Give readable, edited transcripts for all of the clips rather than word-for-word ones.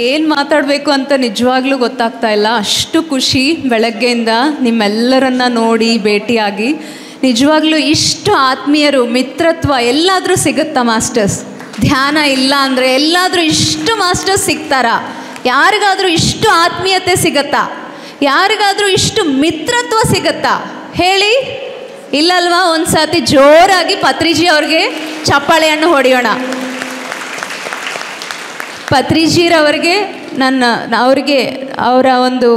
ಏನು ಮಾತಾಡಬೇಕು ಅಂತ ನಿಜವಾಗ್ಲೂ ಗೊತ್ತಾಗ್ತಾ ಇಲ್ಲ. ಅಷ್ಟು ಖುಷಿ ಬೆಳಗ್ಗೆಯಿಂದ ನಿಮ್ಮೆಲ್ಲರನ್ನ ನೋಡಿ ಭೇಟಿಯಾಗಿ. ನಿಜವಾಗ್ಲೂ ಇಷ್ಟು ಆತ್ಮೀಯರು, ಮಿತ್ರತ್ವ ಎಲ್ಲಾದರೂ ಸಿಗುತ್ತಾ ಮಾಸ್ಟರ್ಸ್? ಧ್ಯಾನ ಇಲ್ಲ ಅಂದರೆ ಎಲ್ಲಾದರೂ ಇಷ್ಟು ಮಾಸ್ಟರ್ಸ್ ಸಿಗ್ತಾರಾ? ಯಾರಿಗಾದರೂ ಇಷ್ಟು ಆತ್ಮೀಯತೆ ಸಿಗತ್ತಾ? ಯಾರಿಗಾದರೂ ಇಷ್ಟು ಮಿತ್ರತ್ವ ಸಿಗತ್ತಾ ಹೇಳಿ? ಇಲ್ಲಲ್ವಾ? ಒಂದು ಸಾತಿ ಜೋರಾಗಿ ಪತ್ರಿಜಿ ಅವ್ರಿಗೆ ಚಪ್ಪಾಳೆಯನ್ನು ಹೊಡೆಯೋಣ. ಪತ್ರಿಜಿರವರಿಗೆ ಅವರ ಒಂದು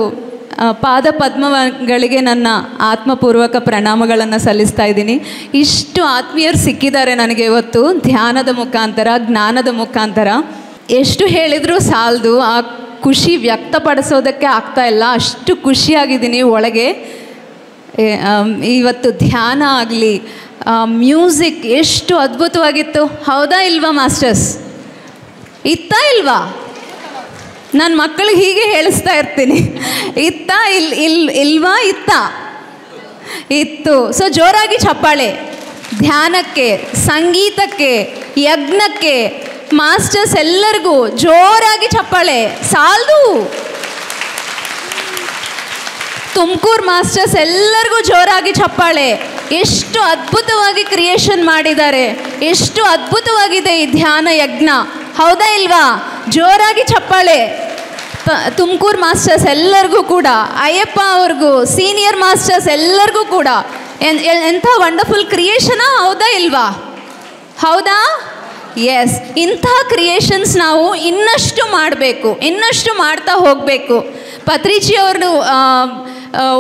ಪಾದ ಪದ್ಮಗಳಿಗೆ ನನ್ನ ಆತ್ಮಪೂರ್ವಕ ಪ್ರಣಾಮಗಳನ್ನು ಸಲ್ಲಿಸ್ತಾ ಇದ್ದೀನಿ. ಇಷ್ಟು ಆತ್ಮೀಯರು ಸಿಕ್ಕಿದ್ದಾರೆ ನನಗೆ ಇವತ್ತು ಧ್ಯಾನದ ಮುಖಾಂತರ, ಜ್ಞಾನದ ಮುಖಾಂತರ. ಎಷ್ಟು ಹೇಳಿದರೂ ಸಾಲದು, ಆ ಖುಷಿ ವ್ಯಕ್ತಪಡಿಸೋದಕ್ಕೆ ಆಗ್ತಾ ಇಲ್ಲ. ಅಷ್ಟು ಖುಷಿಯಾಗಿದ್ದೀನಿ ಒಳಗೆ. ಇವತ್ತು ಧ್ಯಾನ ಆಗಲಿ, ಮ್ಯೂಸಿಕ್ ಎಷ್ಟು ಅದ್ಭುತವಾಗಿತ್ತು, ಹೌದಾ ಇಲ್ವಾ ಮಾಸ್ಟರ್ಸ್? ಇತ್ತಾ ಇಲ್ವಾ? ನನ್ನ ಮಕ್ಕಳಿಗೆ ಹೀಗೆ ಹೇಳಿಸ್ತಾ ಇರ್ತೀನಿ, ಇತ್ತಾ ಇಲ್ವಾ? ಇತ್ತು. ಸೊ ಜೋರಾಗಿ ಚಪ್ಪಾಳೆ. ಧ್ಯಾನಕ್ಕೆ, ಸಂಗೀತಕ್ಕೆ, ಯಜ್ಞಕ್ಕೆ ಮಾಸ್ಟರ್ಸ್ ಎಲ್ಲರಿಗೂ ಜೋರಾಗಿ ಚಪ್ಪಾಳೆ ಸಾಲದು. ತುಮಕೂರು ಮಾಸ್ಟರ್ಸ್ ಎಲ್ಲರಿಗೂ ಜೋರಾಗಿ ಚಪ್ಪಾಳೆ. ಎಷ್ಟು ಅದ್ಭುತವಾಗಿ ಕ್ರಿಯೇಷನ್ ಮಾಡಿದ್ದಾರೆ, ಎಷ್ಟು ಅದ್ಭುತವಾಗಿದೆ ಈ ಧ್ಯಾನ ಯಜ್ಞ, ಹೌದಾ ಇಲ್ವಾ? ಜೋರಾಗಿ ಚಪ್ಪಾಳೆ. ತುಮಕೂರು ಮಾಸ್ಟರ್ಸ್ ಎಲ್ಲರಿಗೂ ಕೂಡ, ಅಯ್ಯಪ್ಪ ಅವ್ರಿಗೂ, ಸೀನಿಯರ್ ಮಾಸ್ಟರ್ಸ್ ಎಲ್ಲರಿಗೂ ಕೂಡ ಎಂಥ ವಂಡರ್ಫುಲ್ ಕ್ರಿಯೇಷನಾ, ಹೌದಾ ಇಲ್ವಾ? ಹೌದಾ? ಎಸ್. ಇಂಥ ಕ್ರಿಯೇಷನ್ಸ್ ನಾವು ಇನ್ನಷ್ಟು ಮಾಡಬೇಕು, ಇನ್ನಷ್ಟು ಮಾಡ್ತಾ ಹೋಗಬೇಕು. ಪತ್ರಿಜಿ ಅವ್ರದ್ದು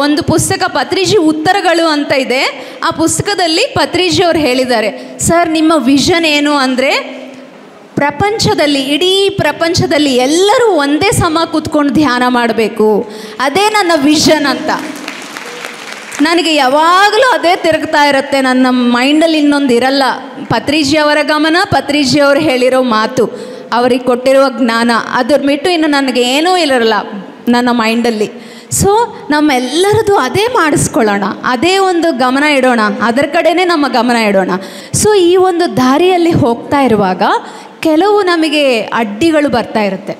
ಒಂದು ಪುಸ್ತಕ ಪತ್ರಿಜಿ ಉತ್ತರಗಳು ಅಂತ ಇದೆ. ಆ ಪುಸ್ತಕದಲ್ಲಿ ಪತ್ರಿಜಿ ಅವ್ರು ಹೇಳಿದ್ದಾರೆ, ಸರ್ ನಿಮ್ಮ ವಿಷನ್ ಏನು ಅಂದರೆ ಪ್ರಪಂಚದಲ್ಲಿ, ಇಡೀ ಪ್ರಪಂಚದಲ್ಲಿ ಎಲ್ಲರೂ ಒಂದೇ ಸಮ ಕೂತ್ಕೊಂಡು ಧ್ಯಾನ ಮಾಡಬೇಕು, ಅದೇ ನನ್ನ ವಿಷನ್ ಅಂತ. ನನಗೆ ಯಾವಾಗಲೂ ಅದೇ ತಿರುಗ್ತಾ ಇರುತ್ತೆ ನನ್ನ ಮೈಂಡಲ್ಲಿ, ಇನ್ನೊಂದು ಇರಲ್ಲ. ಪತ್ರಿಜಿ ಅವರ ಗಮನ, ಪತ್ರಿಜಿ ಅವರು ಹೇಳಿರೋ ಮಾತು, ಅವರಿಗೆ ಕೊಟ್ಟಿರುವ ಜ್ಞಾನ, ಅದ್ರ ಬಿಟ್ಟು ಇನ್ನು ನನಗೆ ಏನೂ ಇರಲ್ಲ ನನ್ನ ಮೈಂಡಲ್ಲಿ. ಸೊ ನಮ್ಮೆಲ್ಲರದು ಅದೇ ಮಾಡಿಸ್ಕೊಳ್ಳೋಣ, ಅದೇ ಒಂದು ಗಮನ ಇಡೋಣ, ಅದರ ಕಡೆನೇ ನಮ್ಮ ಗಮನ ಇಡೋಣ. ಸೊ ಈ ಒಂದು ದಾರಿಯಲ್ಲಿ ಹೋಗ್ತಾ ಇರುವಾಗ ಕೆಲವು ನಮಗೆ ಅಡ್ಡಿಗಳು ಬರ್ತಾ ಇರುತ್ತೆ.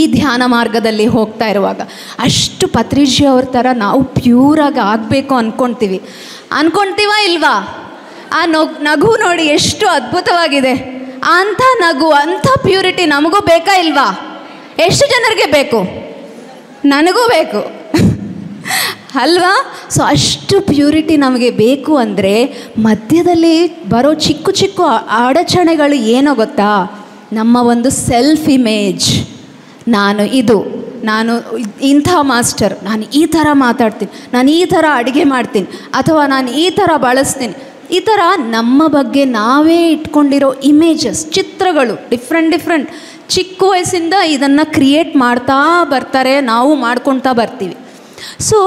ಈ ಧ್ಯಾನ ಮಾರ್ಗದಲ್ಲಿ ಹೋಗ್ತಾ ಇರುವಾಗ ಅಷ್ಟು ಪತ್ರಿಜಿ ಅವ್ರ ಥರ ನಾವು ಪ್ಯೂರಾಗಿ ಆಗಬೇಕು ಅಂದ್ಕೊಳ್ತೀವಾ ಇಲ್ವಾ? ಆ ನಗು ನೋಡಿ ಎಷ್ಟು ಅದ್ಭುತವಾಗಿದೆ. ಅಂಥ ನಗು, ಅಂಥ ಪ್ಯೂರಿಟಿ ನಮಗೂ ಬೇಕಾ ಇಲ್ವಾ? ಎಷ್ಟು ಜನರಿಗೆ ಬೇಕು? ನನಗೂ ಬೇಕು ಅಲ್ವಾ? ಸೊ ಅಷ್ಟು ಪ್ಯೂರಿಟಿ ನಮಗೆ ಬೇಕು ಅಂದರೆ ಮಧ್ಯದಲ್ಲಿ ಬರೋ ಚಿಕ್ಕ ಚಿಕ್ಕ ಅಡಚಣೆಗಳು ಏನೋ ಗೊತ್ತಾ? ನಮ್ಮ ಒಂದು ಸೆಲ್ಫ್ ಇಮೇಜ್. ನಾನು ಇಂಥ ಮಾಸ್ಟರ್, ನಾನು ಈ ಥರ ಮಾತಾಡ್ತೀನಿ, ನಾನು ಈ ಥರ ಅಡುಗೆ ಮಾಡ್ತೀನಿ, ಅಥವಾ ನಾನು ಈ ಥರ ಬಳಸ್ತೀನಿ, ಈ ಥರ ನಮ್ಮ ಬಗ್ಗೆ ನಾವೇ ಇಟ್ಕೊಂಡಿರೋ ಇಮೇಜಸ್, ಚಿತ್ರಗಳು, ಡಿಫ್ರೆಂಟ್ ಚಿಕ್ಕ ವಯಸ್ಸಿಂದ ಇದನ್ನು ಕ್ರಿಯೇಟ್ ಮಾಡ್ತಾ ಬರ್ತಾರೆ, ನಾವು ಮಾಡ್ಕೊಳ್ತಾ ಬರ್ತೀವಿ. ಸೊ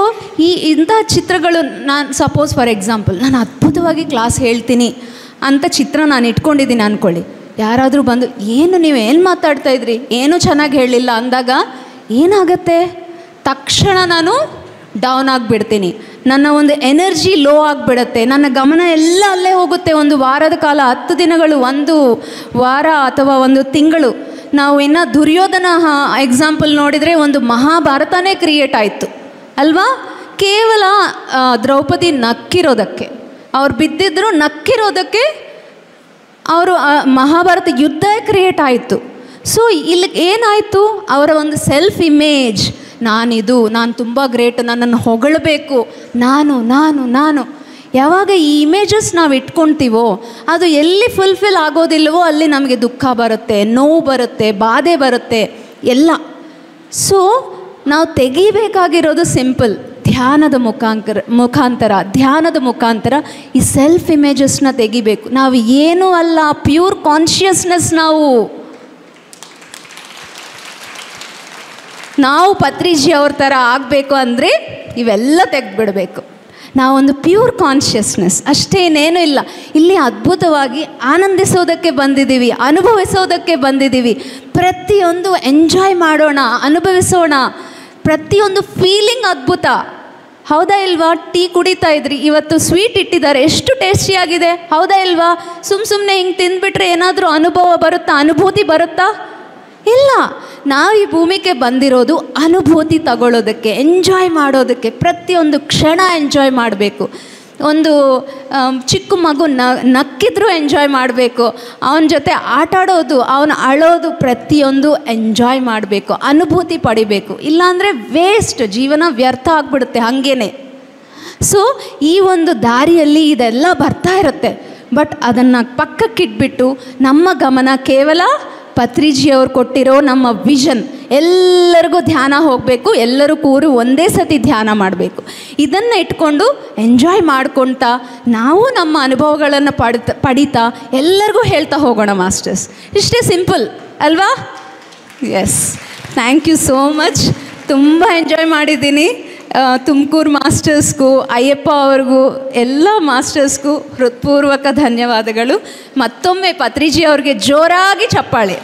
ಇಂಥ ಚಿತ್ರಗಳು, ನಾನು ಸಪೋಸ್ ಫಾರ್ ಎಕ್ಸಾಂಪಲ್ ನಾನು ಅದ್ಭುತವಾಗಿ ಕ್ಲಾಸ್ ಹೇಳ್ತೀನಿ ಅಂತ ಚಿತ್ರ ನಾನು ಇಟ್ಕೊಂಡಿದ್ದೀನಿ ಅಂದ್ಕೊಳ್ಳಿ. ಯಾರಾದರೂ ಬಂದು ನೀವೇನು ಮಾತಾಡ್ತಾ ಇದ್ರಿ, ಏನೂ ಚೆನ್ನಾಗಿ ಹೇಳಿಲ್ಲ ಅಂದಾಗ ಏನಾಗತ್ತೆ? ತಕ್ಷಣ ನಾನು ಡೌನ್ ಆಗಿಬಿಡ್ತೀನಿ, ನನ್ನ ಒಂದು ಎನರ್ಜಿ ಲೋ ಆಗಿಬಿಡುತ್ತೆ, ನನ್ನ ಗಮನ ಎಲ್ಲ ಅಲ್ಲೇ ಹೋಗುತ್ತೆ. ಒಂದು ವಾರದ ಕಾಲ, 10 ದಿನಗಳು, 1 ವಾರ ಅಥವಾ 1 ತಿಂಗಳು, ನಾವು ಇನ್ನು ದುರ್ಯೋಧನ ಎಕ್ಸಾಂಪಲ್ ನೋಡಿದರೆ ಒಂದು ಮಹಾಭಾರತನೇ ಕ್ರಿಯೇಟ್ ಆಯಿತು ಅಲ್ವಾ? ಕೇವಲ ದ್ರೌಪದಿ ನಕ್ಕಿರೋದಕ್ಕೆ, ಅವ್ರು ಬಿದ್ದಿದ್ರು ನಕ್ಕಿರೋದಕ್ಕೆ ಅವರು ಮಹಾಭಾರತ ಯುದ್ಧ ಕ್ರಿಯೇಟ್ ಆಯಿತು. ಸೊ ಇಲ್ಲಿ ಏನಾಯಿತು? ಅವರ ಒಂದು ಸೆಲ್ಫ್ ಇಮೇಜ್, ನಾನು ತುಂಬ ಗ್ರೇಟ್, ನನ್ನನ್ನು ಹೊಗಳಬೇಕು, ನಾನು ಯಾವಾಗ ಈ ಇಮೇಜಸ್ ನಾವು ಇಟ್ಕೊಳ್ತೀವೋ ಅದು ಎಲ್ಲಿ ಫುಲ್ಫಿಲ್ ಆಗೋದಿಲ್ಲವೋ ಅಲ್ಲಿ ನಮಗೆ ದುಃಖ ಬರುತ್ತೆ, ನೋವು ಬರುತ್ತೆ, ಬಾಧೆ ಬರುತ್ತೆ ಎಲ್ಲ. ಸೊ ನಾವು ತೆಗಿಬೇಕಾಗಿರೋದು ಸಿಂಪಲ್, ಧ್ಯಾನದ ಮುಖಾಂತರ ಈ ಸೆಲ್ಫ್ ಇಮೇಜಸ್ನ ತೆಗಿಬೇಕು. ನಾವು ಏನೂ ಅಲ್ಲ, ಪ್ಯೂರ್ ಕಾನ್ಷಿಯಸ್ನೆಸ್. ನಾವು ಪತ್ರಿಜಿ ಅವ್ರ ಥರ ಆಗಬೇಕು ಅಂದರೆ ಇವೆಲ್ಲ ತೆಗೆದುಬಿಡಬೇಕು. ನಾವೊಂದು ಪ್ಯೂರ್ ಕಾನ್ಷಿಯಸ್ನೆಸ್ ಅಷ್ಟೇನೇನೂ ಇಲ್ಲ. ಇಲ್ಲಿ ಅದ್ಭುತವಾಗಿ ಆನಂದಿಸೋದಕ್ಕೆ ಬಂದಿದ್ದೀವಿ, ಅನುಭವಿಸೋದಕ್ಕೆ ಬಂದಿದ್ದೀವಿ. ಪ್ರತಿಯೊಂದು ಎಂಜಾಯ್ ಮಾಡೋಣ, ಅನುಭವಿಸೋಣ. ಪ್ರತಿಯೊಂದು ಫೀಲಿಂಗ್ ಅದ್ಭುತ, ಹೌದಾ ಇಲ್ವಾ? ಟೀ ಕುಡಿತಾ ಇದ್ರಿ, ಇವತ್ತು ಸ್ವೀಟ್ ಇಟ್ಟಿದ್ದಾರೆ, ಎಷ್ಟು ಟೇಸ್ಟಿಯಾಗಿದೆ, ಹೌದಾ ಇಲ್ವಾ? ಸುಮ್ಮನೆ ಹಿಂಗೆ ತಿಂದುಬಿಟ್ರೆ ಏನಾದರೂ ಅನುಭವ ಬರುತ್ತಾ, ಅನುಭೂತಿ ಬರುತ್ತಾ? ಇಲ್ಲ. ನಾವು ಈ ಭೂಮಿಗೆ ಬಂದಿರೋದು ಅನುಭೂತಿ ತಗೊಳ್ಳೋದಕ್ಕೆ, ಎಂಜಾಯ್ ಮಾಡೋದಕ್ಕೆ, ಪ್ರತಿಯೊಂದು ಕ್ಷಣ ಎಂಜಾಯ್ ಮಾಡಬೇಕು. ಒಂದು ಚಿಕ್ಕ ಮಗು ನಕ್ಕಿದ್ರೂ ಎಂಜಾಯ್ ಮಾಡಬೇಕು, ಅವನ ಜೊತೆ ಆಟ ಆಡೋದು, ಅವನು ಅಳೋದು, ಪ್ರತಿಯೊಂದು ಎಂಜಾಯ್ ಮಾಡಬೇಕು, ಅನುಭೂತಿ ಪಡಿಬೇಕು. ಇಲ್ಲಾಂದರೆ ವೇಸ್ಟ್, ಜೀವನ ವ್ಯರ್ಥ ಆಗಿಬಿಡುತ್ತೆ ಹಾಗೇ. ಸೊ ಈ ಒಂದು ದಾರಿಯಲ್ಲಿ ಇದೆಲ್ಲ ಬರ್ತಾ ಇರುತ್ತೆ. ಬಟ್ ಅದನ್ನು ಪಕ್ಕಕ್ಕಿಟ್ಬಿಟ್ಟು ನಮ್ಮ ಗಮನ ಕೇವಲ ಪತ್ರಿಜಿಯವ್ರು ಕೊಟ್ಟಿರೋ ನಮ್ಮ ವಿಷನ್, ಎಲ್ಲರಿಗೂ ಧ್ಯಾನ ಹೋಗಬೇಕು, ಎಲ್ಲರೂ ಕೂರು ಒಂದೇ ಸತಿ ಧ್ಯಾನ ಮಾಡಬೇಕು. ಇದನ್ನು ಇಟ್ಕೊಂಡು ಎಂಜಾಯ್ ಮಾಡ್ಕೊಳ್ತಾ ನಾವು ನಮ್ಮ ಅನುಭವಗಳನ್ನು ಪಡಿತಾ ಎಲ್ಲರಿಗೂ ಹೇಳ್ತಾ ಹೋಗೋಣ ಮಾಸ್ಟರ್ಸ್. ಇಷ್ಟೇ ಸಿಂಪಲ್ ಅಲ್ವಾ? Yes, thank you so much. ತುಂಬ ಎಂಜಾಯ್ ಮಾಡಿದ್ದೀನಿ. ತುಮಕೂರು ಮಾಸ್ಟರ್ಸ್ಗೂ, ಅಯ್ಯಪ್ಪ ಅವ್ರಿಗೂ, ಎಲ್ಲ ಮಾಸ್ಟರ್ಸ್ಗೂ ಹೃತ್ಪೂರ್ವಕ ಧನ್ಯವಾದಗಳು. ಮತ್ತೊಮ್ಮೆ ಪತ್ರಿಜಿ ಅವ್ರಿಗೆ ಜೋರಾಗಿ ಚಪ್ಪಾಳೆ.